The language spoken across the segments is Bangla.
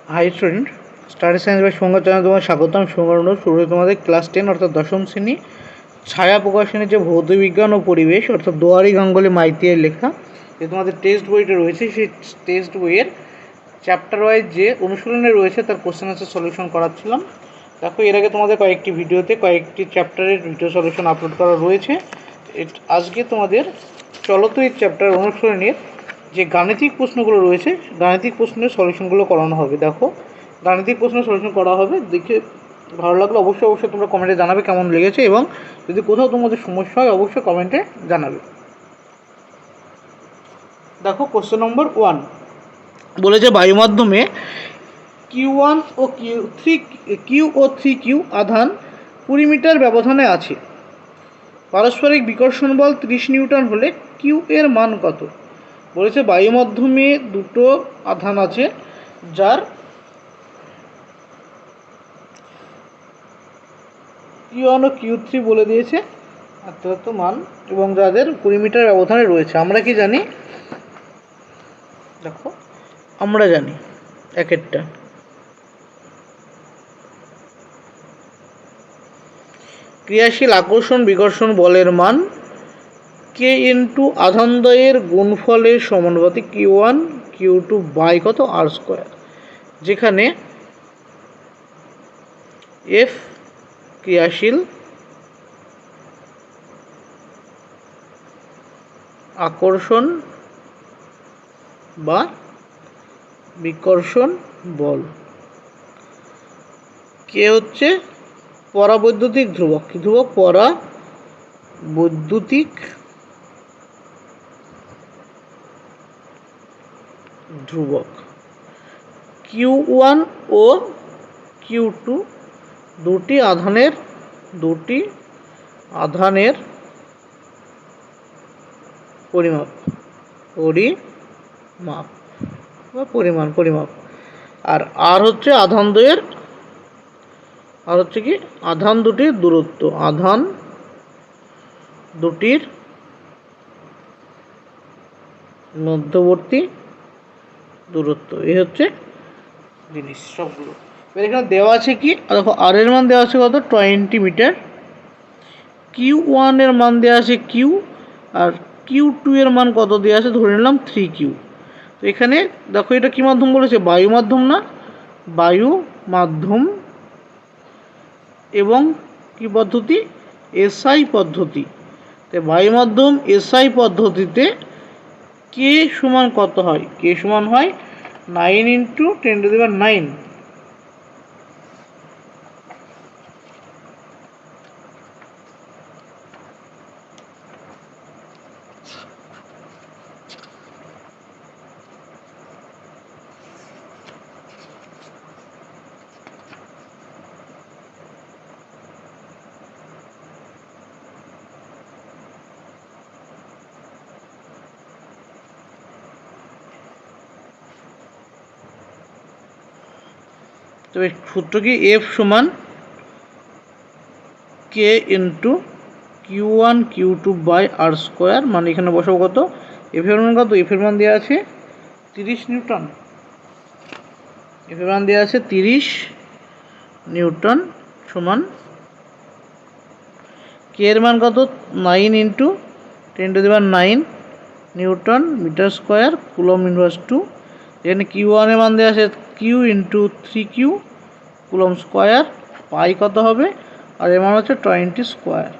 High student, study science by সংজ্ঞা চ্যানেল তোমার স্বাগতম। সংজ্ঞা শুরু তোমাদের ক্লাস 10 অর্থাৎ দশম শ্রেণী ছায়া প্রকাশনের যে ভৌত বিজ্ঞান ও পরিবেশ অর্থাৎ দুয়ারি গাঙ্গুলি মাইতির লেখা যে তোমাদের টেক্সট বইটা রয়েছে, সেই টেক্সট বইয়ের চ্যাপ্টার ওয়াইজ যে অনুশীলনে রয়েছে তার কোশ্চেন আনসার সলিউশন করাচ্ছিলাম। দেখো, এর আগে তোমাদের কয়েকটি ভিডিওতে কয়েকটি চ্যাপ্টারের ভিডিও সলিউশন আপলোড করা রয়েছে। আজকে তোমাদের চলতো এই চ্যাপ্টার অনুশীলনের যে গাণিতিক প্রশ্নগুলো রয়েছে, গাণিতিক প্রশ্নের সলিউশনগুলো করানো হবে। দেখো, গাণিতিক প্রশ্নের সলিউশন করা হবে, দেখে ভালো লাগলে অবশ্যই তোমরা কমেন্টে জানাবে কেমন লেগেছে, এবং যদি কোথাও তোমাদের সমস্যা হয় অবশ্যই কমেন্টে জানাবে। দেখো, কোশ্চেন নম্বর 1 বলেছে বায়ুমাধ্যমে Q1 ও Q3Q আধান 20 মিটার ব্যবধানে আছে। পারস্পরিক বিকর্ষণ বল 30 নিউটন হলে কিউ এর মান কত? বলেছে বায়ুমাধ্যমে দুটো আধান আছে যার Q1 ও Q3 বলে দিয়েছে এত মান, এবং যাদের 20 মিটার ব্যবধানে রয়েছে। আমরা কি জানি? দেখো, আমরা জানি এক একটা ক্রিয়াশীল আকর্ষণ বিকর্ষণ বলের মান কে ইন্টু আধানদ্বয়ের গুণফলের সমানুপাতিক Q1 Q2 বাই কত আর স্কোয়ার, যেখানে এফ ক্রিয়াশীল আকর্ষণ বা বিকর্ষণ বল, কে হচ্ছে পরাবৈদ্যুতিক ধ্রুবক, কি ধ্রুবক? পরাবৈদ্যুতিক ধ্রুবক। Q1 ও Q2 দুটি আধানের পরিমাপ বা পরিমাপ। আর আর হচ্ছে আধান দুটির দূরত্ব, আধান দুটির মধ্যবর্তী দূরত্ব। এই হচ্ছে জিনিস সবগুলো। এখানে দেওয়া আছে কি? দেখো, আর এর মান দেওয়া আছে কত? 20 মিটার। Q1 এর মান দেওয়া আছে কিউ, আর Q2 এর মান কত দেওয়া আছে? ধরে নিলাম 3Q। তো এখানে দেখো, এটা কি মাধ্যম বলেছে? বায়ু মাধ্যম না, বায়ু মাধ্যম এবং কি পদ্ধতি? এসআই পদ্ধতি। তো বায়ু মাধ্যম এসআই পদ্ধতিতে কে সমান কত হয়? কে সমান হয় 9 × 10⁹। তবে সূত্র কি? এফ সমান K into Q1 Q2 by R square. মানে এখানে বসাবো কত? এফ এর মান কত? এফ এর মান দেওয়া আছে 30 নিউটন। এফ এর মান দেওয়া আছে 30 নিউটন সমান কে এর মান কত? 9 × 10⁹ newton metre square coulomb inverse 2। এখানে Q1 এর মান দেওয়া আছে Q × 3Q কুলম স্কোয়ার, পাই কত হবে? আর এর মান হচ্ছে 20 স্কোয়ার।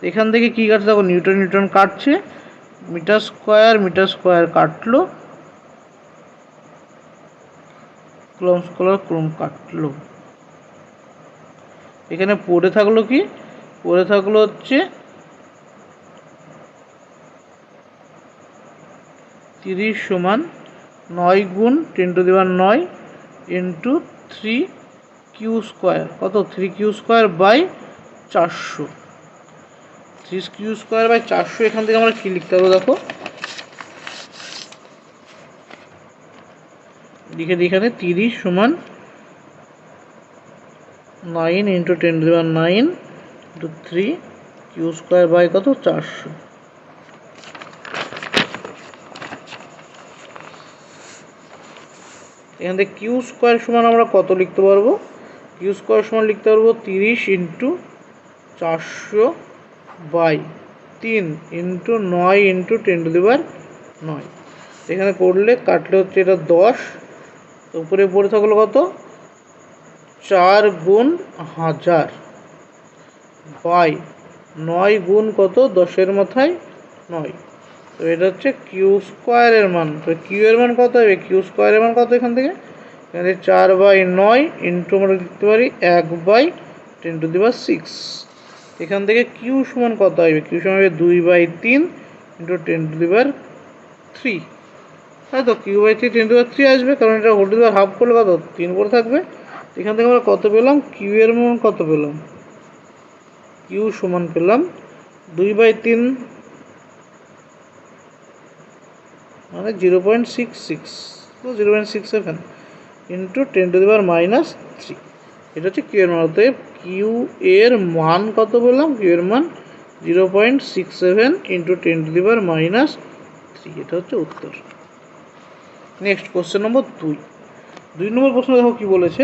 এখান থেকে কী কাটছে? দেখো, নিউটন কাটছে, মিটার স্কোয়ার কাটলো, কুলম কাটলো। এখানে পড়ে থাকলো কি? পড়ে থাকলো হচ্ছে 30 সমান 9 × 10⁹ ইন্টু 3Q স্কোয়ার। কত? 3Q square by 400। 3Q square by 400। এখান থেকে আমরা কি লিখতে পারবো? দেখো, লিখে দিই এখানে 30 সমান 9 × 10⁹ ইন্টু 3Q স্কোয়ার বাই কত? 400। এখান থেকে কিউ স্কোয়ার সমান আমরা কত লিখতে পারবো? কিউ স্কোয়ার সমান লিখতে পারবো 30 ইন্টু 400/3 ইন্টু 9 ইন্টু 10⁹9। এখানে করলে কাটলে হচ্ছে এটা 10, উপরে পড়ে থাকলো কত 4 গুণ 1000 বাই 9 গুণ কত 10-এর মাথায় 9। তো এটা হচ্ছে কিউ স্কোয়ারের মান। তো কিউ এর মান কত হবে? কিউ স্কোয়ারের মান কত এখান থেকে? এখানে 4/9 ইন্টু আমরা লিখতে পারি 1/10⁶। এখান থেকে কিউ সমান কত হবে? কিউ সমান হবে 2/3 ইন্টু 10⁻3। তাই তো কিউ/3 10⁻3 আসবে, কারণ এটা whole to the power half করলে কত 3 করে থাকবে। এখান থেকে আমরা কত পেলাম? কিউ এর মান কত পেলাম? কিউ সমান পেলাম 2/3 মানে 0.66 0.67 ইন্টু 10⁻³ এটা হচ্ছে কিউ এর মান। অতএব কিউ এর মান কত পেলাম? কিউ এর মান 0.67 ইন্টু 10⁻³ এটা হচ্ছে উত্তর। নেক্সট কোশ্চেন নম্বর 2 নম্বর প্রশ্ন দেখো কি বলেছে।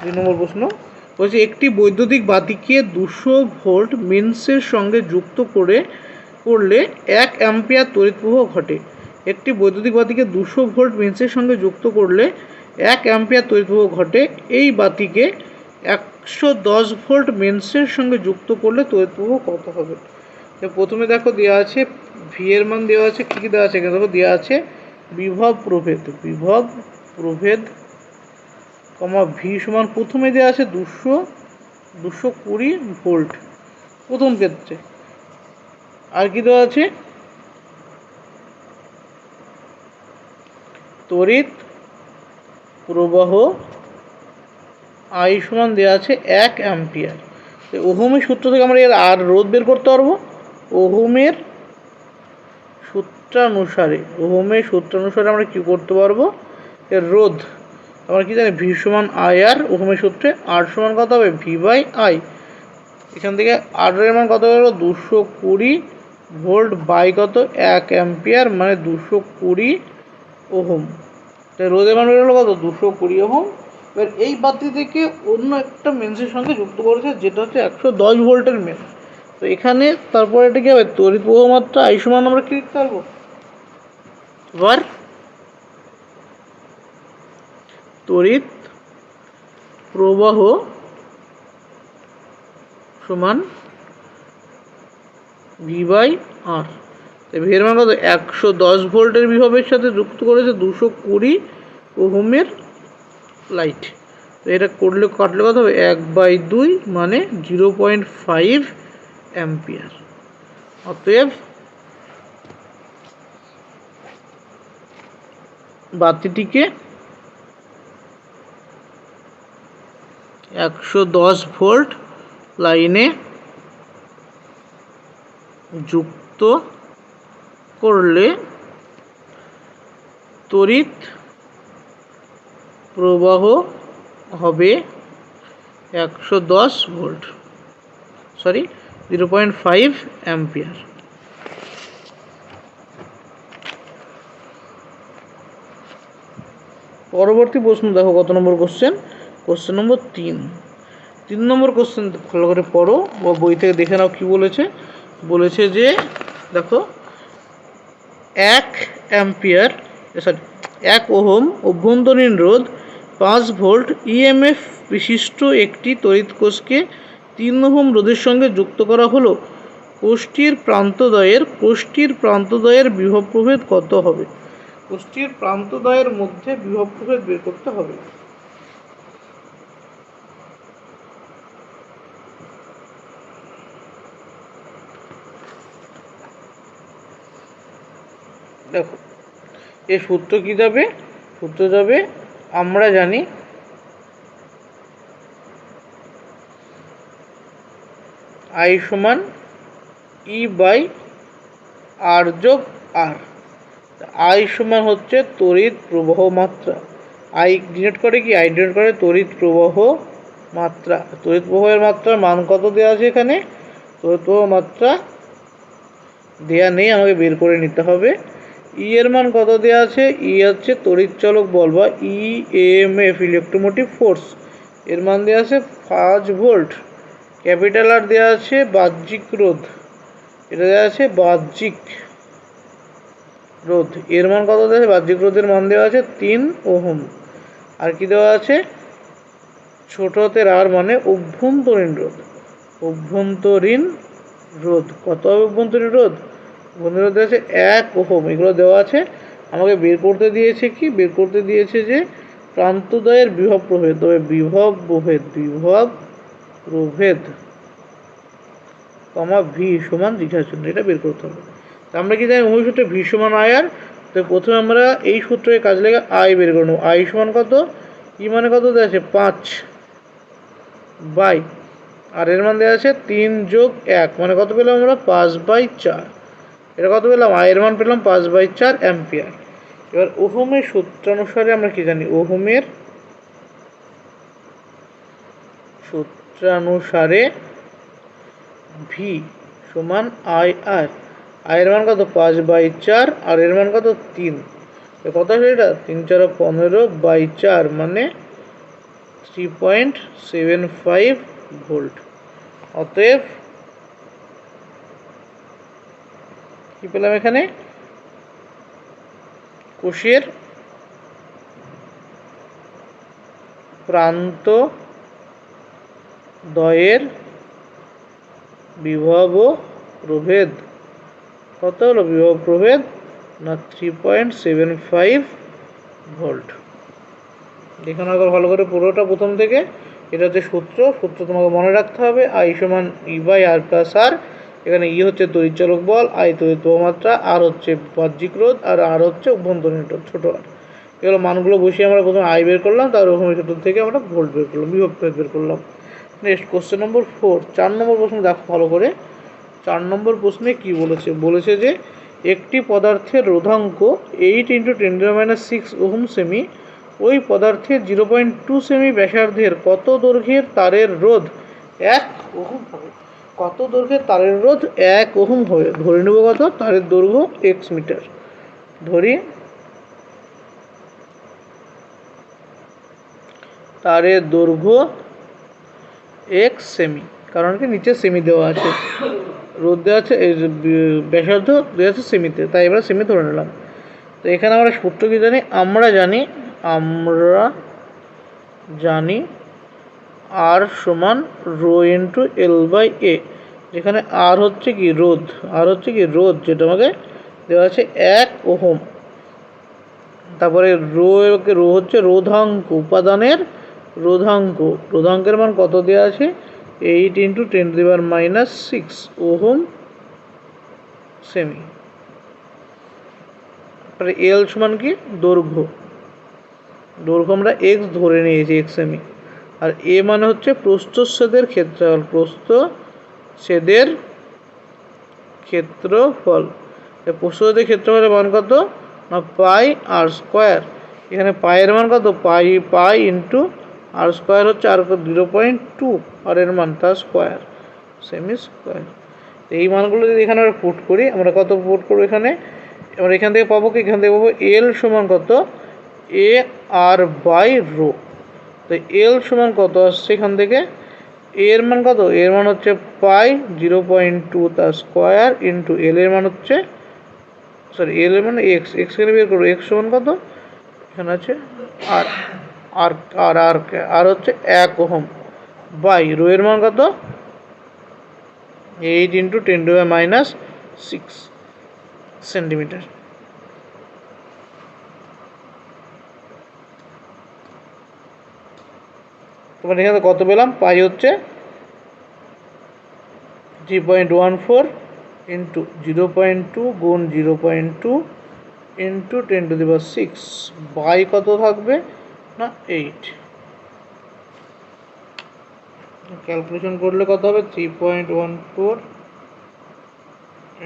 2 নম্বর প্রশ্ন বলছে একটি বৈদ্যুতিক বাতিকে 200 ভোল্ট মেন্সের সঙ্গে যুক্ত করলে 1 অ্যাম্পিয়ার তড়িৎ প্রবাহ ঘটে। একটি বৈদ্যুতিক বাতিকে 200 ভোল্ট মেন্সের সঙ্গে যুক্ত করলে 1 অ্যাম্পিয়ার তড়িৎ প্রবাহ ঘটে। এই বাতিকে 110 ভোল্ট মেন্সের সঙ্গে যুক্ত করলে তড়িৎ প্রবাহ কত হবে? প্রথমে দেখো দেওয়া আছে ভি এর মান দেওয়া আছে। কী কী দেওয়া আছে? এখানে দেখো দেওয়া আছে বিভব প্রভেদ ভি সমান প্রথমে দেওয়া আছে 220 ভোল্ট প্রথম ক্ষেত্রে। আর কি দেওয়া আছে? তড়িৎ প্রবাহ আই সমান দেওয়া আছে 1 অ্যাম্পিয়ার। ওহমের সূত্র থেকে আমরা এর আর রোধ বের করতে পারবো। ওহমের সূত্রানুসারে আমরা কি করতে পারবো? এর রোধ আমরা কি জানি? ভি সমান আই আর। ওহমের সূত্রে আর সমান কত হবে? V/I। এখান থেকে আর এর মান কত হলো? 220 ভোল্ট বাই কত 1 অ্যাম্পিয়ার মানে 220 ওহম। রোধের মান বেরোলো কত? 220 ওহম। এবার এই বাতি থেকে অন্য একটা মেন্সের সঙ্গে যুক্ত করেছে, যেটা হচ্ছে 110 ভোল্টের মেন্স। তো এখানে তারপরে এটা কি হবে? তড়িৎ প্রবাহ মাত্রা আই সমান আমরা কি লিখতে পারবো? এবার তড়িৎ প্রবাহ সমান V/R। ভি এর মান কত? 110 ভোল্টের বিভবের সাথে যুক্ত করেছে 220 ওহমের লাইট। তো এটা কাটলে কত হবে? 1/2 মানে 0.5 অ্যাম্পিয়ার। অতএব বাতিটিকে 110 ভোল্ট লাইনে যুক্ত করলে তড়িৎ প্রবাহ হবে 110 ভোল্ট 0.5 অ্যাম্পিয়ার। পরবর্তী প্রশ্ন দেখো কত নম্বর কোশ্চেন? কোশ্চেন নম্বর 3 নম্বর কোশ্চেন ভালো করে পড়ো বা বই থেকে দেখে নাও কি বলেছে। বলেছে যে দেখো 1 ওহম অভ্যন্তরীণ রোধ 5 ভোল্ট ইএমএফ বিশিষ্ট একটি তড়িৎ কোষকে 3 ওহম রোধের সঙ্গে যুক্ত করা হলো। কোষটির প্রান্তদ্বয়ের বিভব প্রভেদ কত হবে? কোষটির প্রান্তদ্বয়ের মধ্যে বিভব প্রভেদ বের করতে হবে। দেখো এর সূত্র কি যাবে? সূত্র যাবে আমরা জানি আই সমান E/R যোগ আর। আই সমান হচ্ছে তড়িৎ প্রবাহ মাত্রা। আই ডিনোট করে কি? আই ডিনোট করে তড়িৎ প্রবাহ মাত্রা। তড়িৎ প্রবাহের মাত্রার মান কত দেওয়া আছে এখানে? তড়িৎ প্রবাহ মাত্রা দেওয়া নেই, আমাকে বের করে নিতে হবে। ই এর মান কত দেওয়া আছে? ই হচ্ছে তড়িৎচালক বল বা ইএমএফ ইলেকট্রোমোটিভ ফোর্স, এর মান দেওয়া আছে 5 ভোল্ট। ক্যাপিটাল আর দেওয়া আছে বাহ্যিক রোধ, এটা দেওয়া আছে বাহ্যিক রোধ, এর মান কত দেওয়া আছে? বাহ্যিক রোধের মান দেওয়া আছে 3 ওহম। আর কি দেওয়া আছে? ছোট হাতের আর মানে অভ্যন্তরীণ রোধ, অভ্যন্তরীণ রোধ কত হবে? অভ্যন্তরীণ রোধ, অভ্যন্তরীণ রোধ দেওয়া আছে 1 ওহম। এগুলো দেওয়া আছে। আমাকে বের করতে দিয়েছে কি? বের করতে দিয়েছে যে প্রান্তদ্বয়ের বিভব প্রভেদ, তবে বিভব প্রভেদ কমা ভি সমান দীঘার জন্য, এটা বের করতে হবে। তো আমরা কি জানি ওই সূত্রে ভি সমান আই আর। তো প্রথমে আমরা এই সূত্রে কাজ লেগে আই বের করে নেব। আই সমান কত? ই মানে কত দেওয়া আছে? 5 বাই, আর এর মান দেওয়া আছে 3 যোগ 1 মানে কত পেলাম আমরা? 5/4। এটা কত পেলাম? আই এর মান পেলাম 5/4 অ্যাম্পিয়ার। এবার ওহমের সূত্রানুসারে আমরা কি জানি? ওহমের সূত্রানুসারে ভি সমান আই আর। আয়ের মান কত? 5/4 আর এর মান কত? 3। কত আছে এটা? 3 4 15/4 মানে 3.75 ভোল্ট। অতএব কি পেলাম এখানে? কোষের প্রান্ত দ্বয়ের বিভব প্রভেদ কত হলো? বিভব প্রভেদ না 3.75 ভোল্ট। এখানে আবার ভালো করে পুরোটা প্রথম থেকে, এটা হচ্ছে সূত্র তোমাকে মনে রাখতে হবে। আই সমান ই বাই আর প্লাস আর। এখানে ই হচ্ছে তড়িৎচালক বল, আই তড়িৎ প্রবাহমাত্রা, আর হচ্ছে বাহ্যিক রোধ, আর হচ্ছে অভ্যন্তরীণ রোধ ছোট আর। এগুলো মানগুলো বসিয়ে আমরা প্রথমে আই বের করলাম, তার ওহমের সূত্র থেকে আমরা ভোল্ট বের করলাম, বিভব প্রভেদ বের করলাম। নেক্সট কোশ্চেন নম্বর 4, 4 নম্বর প্রশ্ন দেখো ভালো করে। 4 নম্বর প্রশ্নে কি বলেছে? বলেছে যে একটি পদার্থের রোধাঙ্ক 8 × 10⁻6 ওহম সেমি, ওই পদার্থের 0.2 সেমি ব্যাসার্ধের কত দৈর্ঘ্যের তারের রোধ 1 ওহম হবে? কত দৈর্ঘ্যের তারের রোধ 1 ওহম হবে? ধরে নেব কত? তারের দৈর্ঘ্য x মিটার। ধরি তারের দৈর্ঘ্য x সেমি, কারণ কি নিচে সেমি দেওয়া আছে, রোধ দেওয়া আছে, ব্যাসার্ধ দেওয়া আছে সেমিতে, তাই এবার সেমি ধরে নিলাম। তো এখানে আমরা সূত্র কি জানি? আমরা জানি আর সমান রো ইন্টু L/A, যেখানে আর হচ্ছে কি? রোধ, যেটা আমাকে দেওয়া আছে 1 ওহম। তারপরে রো হচ্ছে রোধাঙ্ক, উপাদানের রোধাঙ্কের মান কত দেওয়া আছে? 8 × 10⁻6 ওহম সেমি। তারপরে এল সমান কি? দৈর্ঘ্য আমরা এক্স ধরে নিয়েছি, x সেমি। আর এ মানে হচ্ছে প্রস্থচ্ছেদের ক্ষেত্রফল, প্রস্থচ্ছেদের ক্ষেত্রফলের মান কত? না পাই আর স্কোয়ার। এখানে পায়ের মান কত? পাই ইন্টু আর স্কোয়ার হচ্ছে আর 0.2, আর এর মান তার স্কোয়ার, সেমি স্কোয়ার। এই মানগুলো যদি এখানে আমরা পুট করি, আমরা কত পুট করবো এখানে? আমরা এখান থেকে পাবো কি? এখান থেকে পাবো এল সমান কত? এ আর বাই রো। তো এল সমান কত আসছে এখান থেকে? এর মান কত? এর মান হচ্ছে পাই 0.2 তার স্কোয়ার ইন্টু এল এর মান হচ্ছে, এল এর মানে এক্স এখানে বের করবো। এক্স সমান কত? এখানে আছে আর আর আর আর আর হচ্ছে 1 ওহম বাই রো এর মান কত? 8 × 10⁻6 সেন্টিমিটার। তোমার এখানে কত পেলাম? পাই হচ্ছে 3.14 ইন্টু 0.2 গুণ 0.2 ইন্টু 10⁶, বাই কত থাকবে? না 8। ক্যালকুলেশন করলে কত হবে? 3.14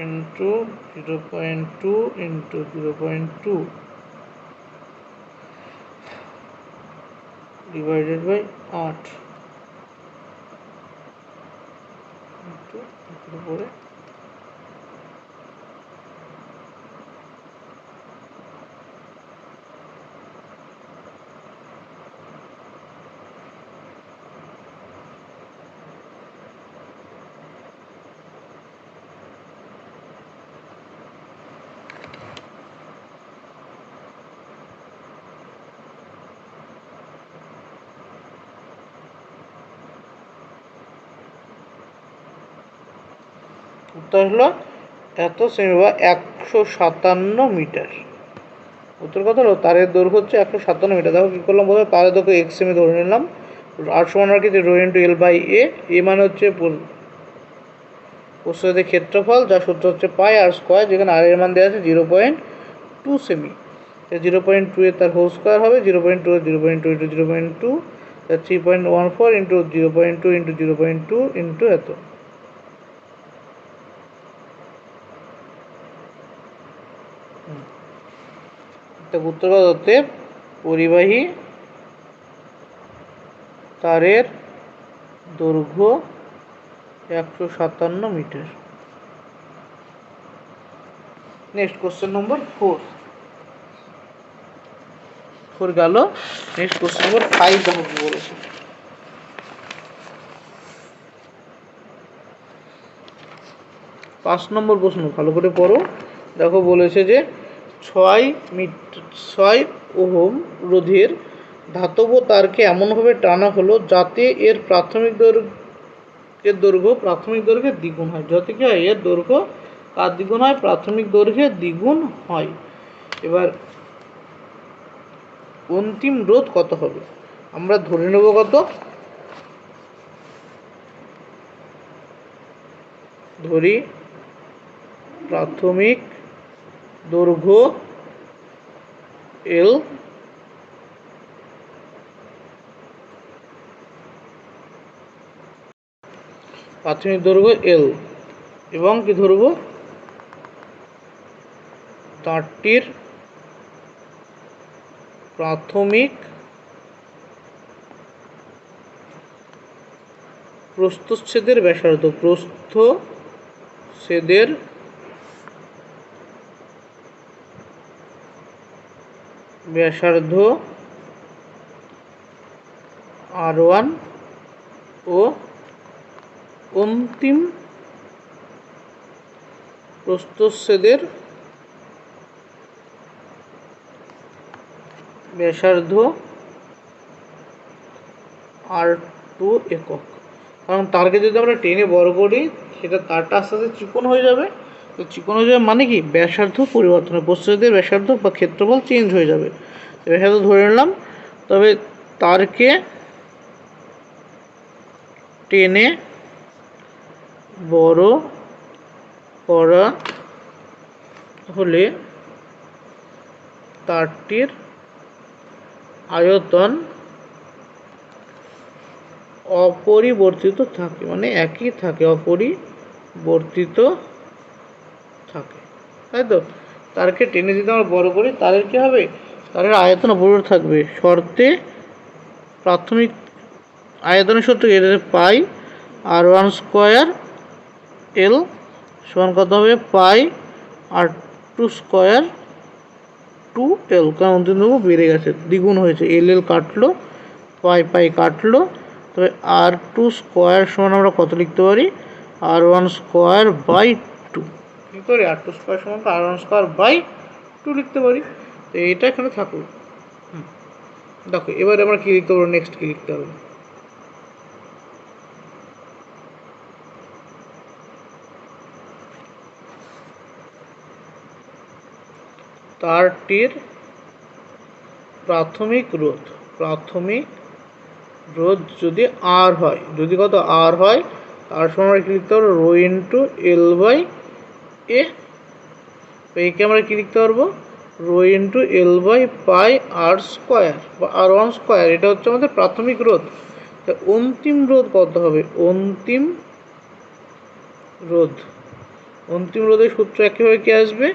ইন্টু 0.2 ইন্টু 0.2 ডিভাইডেড বাই 8 উপরে উত্তর হলো এত সেমি বা 157 মিটার। উত্তর কত হলো? তারের দৈর্ঘ্য হচ্ছে 157 মিটার। দেখো কী করলাম বলতে, তারের দৈর্ঘ্য এক্স সেমি ধরে নিলাম। আর সমান আর কি rho into L by A মানে হচ্ছে প্রস্থচ্ছেদের ক্ষেত্রফল, যার সূত্র হচ্ছে পাই আর স্কোয়ার, যেখানে আর এর মান দেওয়া আছে 0.2 সেমি। 0.2 এর তার হোল স্কোয়ার হবে, 0.2 এর 0.2 ইন্টু 0.2, 3.14 ইন্টু 0.2 ইন্টু 0.2 ইন্টু এত। উত্তর হতে পরিবাহী তারের দৈর্ঘ্য 157 মিটার। নেক্সট কোশ্চেন নম্বর 4 গেল। নেক্সট কোশ্চেন নম্বর 5 দেখো কি বলেছে। 5 নম্বর প্রশ্ন ভালো করে পড়ো। দেখো বলেছে যে 6 ওহম রোধের ধাতব তারকে এমনভাবে টানা হলো যাতে এর প্রাথমিক দৈর্ঘ্যের দ্বিগুণ হয়। যাতে কি হয়? এর দৈর্ঘ্য কার দ্বিগুণ হয়? প্রাথমিক দৈর্ঘ্যের দ্বিগুণ হয়। এবার অন্তিম রোধ কত হবে? আমরা ধরে নেব কত? ধরি প্রাথমিক দৈর্ঘ্য এল, প্রাথমিক দৈর্ঘ্য এল, এবং কি ধরব? তারটির প্রাথমিক প্রস্থচ্ছেদের ব্যাসার্ধ, প্রস্থচ্ছেদের ব্যাসার্ধ R1 ও অন্তিম প্রস্থচ্ছেদের ব্যাসার্ধ R2 একক। কারণ তারকে যদি আমরা টেনে বড় করি, সেটা তারটা আস্তে আস্তে চিকন হয়ে যাবে। তো চিকন হয়ে যাবে মানে কি? ব্যাসার্ধ পরিবর্তন হবে, প্রস্থচ্ছেদের ব্যাসার্ধ বা ক্ষেত্রফল চেঞ্জ হয়ে যাবে। ব্যাসার্ধ ধরে নিলাম। তবে তারকে টেনে বড় করা হলে তারটির আয়তন অপরিবর্তিত থাকে, মানে একই থাকে, অপরিবর্তিত থাকে, তাই তো? তারকে টেনে যদি আমরা বড় করি, তারের কী হবে? তারের আয়তন অপরিবর্তিত থাকবে, শর্তে প্রাথমিক আয়তনের সূত্র এটা পাই R1 স্কোয়ার এল সমান কত হবে? পাই R2 স্কোয়ার 2L। কারণ অন্তিম দৈর্ঘ্য বেড়ে গেছে, দ্বিগুণ হয়েছে, এল কাটলো, পাই কাটলো। তবে R2 স্কোয়ার সমান আমরা কত লিখতে পারি? R1 square by 2। কী করি? R2 স্কোয়ার সমান R1 স্কোয়ার বাই 2 লিখতে পারি। তো এটা এখানে থাকুক। দেখো এবার আমরা কী লিখতে পারবো? নেক্সট কী লিখতে হবে? তারটির প্রাথমিক রোধ যদি আর হয়, যদি কত আর হয়, তার সময় আমরা কী লিখতে পারবো? Rho into L by A. একে আমরা কী লিখতে পারবো? Rho into L by pi R square বা R1 স্কোয়ার। এটা হচ্ছে আমাদের প্রাথমিক রোধ। তা অন্তিম রোধ কত হবে? অন্তিম রোধের সূত্র একইভাবে কি আসবে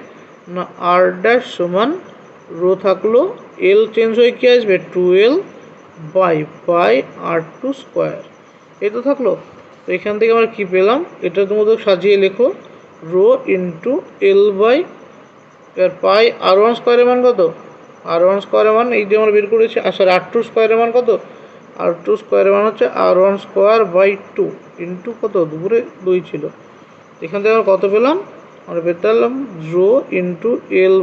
না? আর ড্যাশ সমান রো থাকলো, এল চেঞ্জ হয়ে কি আসবে? 2L by pi R2 square. এই তো থাকলো। তো এখান থেকে আমরা কী পেলাম? এটা তোমাদের সাজিয়ে লেখো, রো ইন্টু এল বাই এবার পাই R1 স্কোয়ারের মান কত? R1 স্কোয়ারের মান এই যে আমরা বের করেছি। সরি, R2 স্কোয়ারের মান কত? R2 স্কোয়ারের মান হচ্ছে R1 স্কোয়ার বাই 2 ইন্টু কত? দুপুরে 2 ছিল। এখান থেকে আমরা কত পেলাম? আমরা পেতে পারলাম rho into L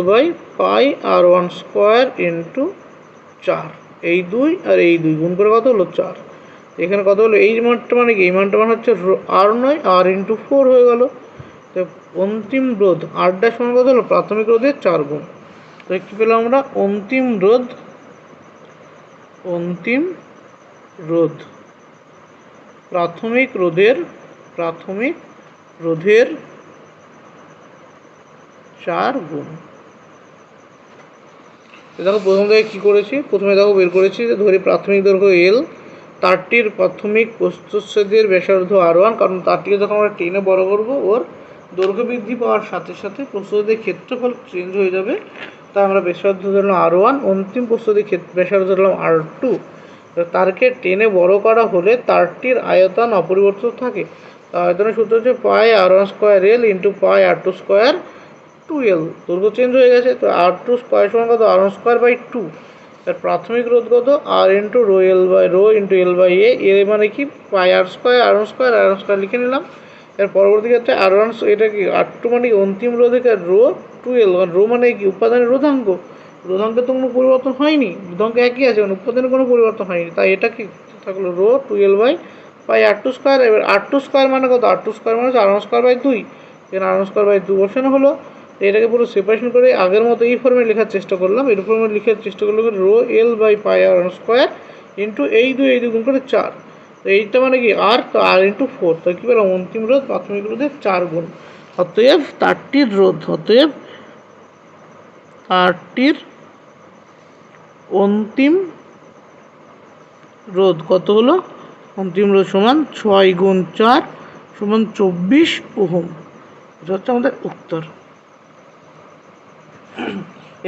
by pi R1 square into 4। এই 2 আর এই 2 গুণ করে কত হলো? 4। এখানে কত হলো, এই মানটা মানে কি, এই মানটা মানে হচ্ছে আর নয় আর ইন্টু 4 হয়ে গেল। তো অন্তিম রোধ আর ড্যাশ সমান কত হলো, প্রাথমিক রোধের 4 গুণ। তো কী পেলাম আমরা, অন্তিম রোধ প্রাথমিক রোধের 4 গুণ। দেখো প্রথম থেকে কী করেছি, প্রথমে দেখো বের করেছি যে ধরি প্রাথমিক দৈর্ঘ্য এল, তারটির প্রাথমিক প্রস্থচ্ছেদের ব্যাসার্ধ R1, কারণ তারটিকে যখন আমরা টেনে বড় করবো ওর দৈর্ঘ্য বৃদ্ধি পাওয়ার সাথে সাথে প্রস্থচ্ছেদের ক্ষেত্রফল চেঞ্জ হয়ে যাবে, তাই আমরা ব্যাসার্ধ ধরলাম R1, অন্তিম প্রস্থচ্ছেদের ব্যাসার্ধ ধরলাম R2। তারকে টেনে বড় করা হলে তারটির আয়তন অপরিবর্তিত থাকে। আয়তনের সূত্র হচ্ছে pi R1 square L into pi R2 square 2L। দৈর্ঘ্য চেঞ্জ হয়ে গেছে, তো R2 স্কোয়ার সমান কত, R1 স্কোয়ার বাই 2। তার প্রাথমিক রোধ কত, R into rho L by rho into L by A মানে কি, পাই R স্কোয়ার R1 স্কোয়ার লিখে নিলাম। এর পরবর্তী ক্ষেত্রে R1 এটা কি, R2 মানে কি অন্তিম রোধে রো 2L, রো মানে কি উপাদানের রোধাঙ্কের তো কোনো পরিবর্তন হয়নি, রোধাঙ্ক একই আছে, মানে উপাদানের কোনো পরিবর্তন হয়নি, তাই এটা কি থাকলো rho 2L by pi R2 square. এবার R2 স্কোয়ার মানে কত, R2 স্কোয়ার মানে হচ্ছে R1 স্কোয়ার বাই 2, এখানে R1 স্কোয়ার বাই 2 বসানো হলো। এটাকে পুরো সেপারেশন করে আগের মতো এই ফর্মে লেখার চেষ্টা করলাম, এই ফর্মে লেখার চেষ্টা করলাম rho L by pi R1 square into এই দুই গুণ করে 4। তো এইটা মানে কি আর, তো আর ইন্টু 4, তো কী পেলাম, অন্তিম রোধ প্রাথমিক রোধের 4 গুণ। অতএব তারটির অন্তিম রোধ কত হলো, অন্তিম রোধ সমান 6 গুণ 4 সমান 24 ওহম। এটা হচ্ছে আমাদের উত্তর।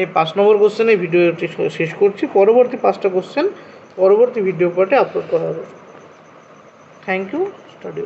এই 5 নম্বর কোশ্চেনে ভিডিওটি শেষ করছি, পরবর্তী 5টা কোশ্চেন পরবর্তী ভিডিও পার্টে আপলোড করা হবে। Thank you, study.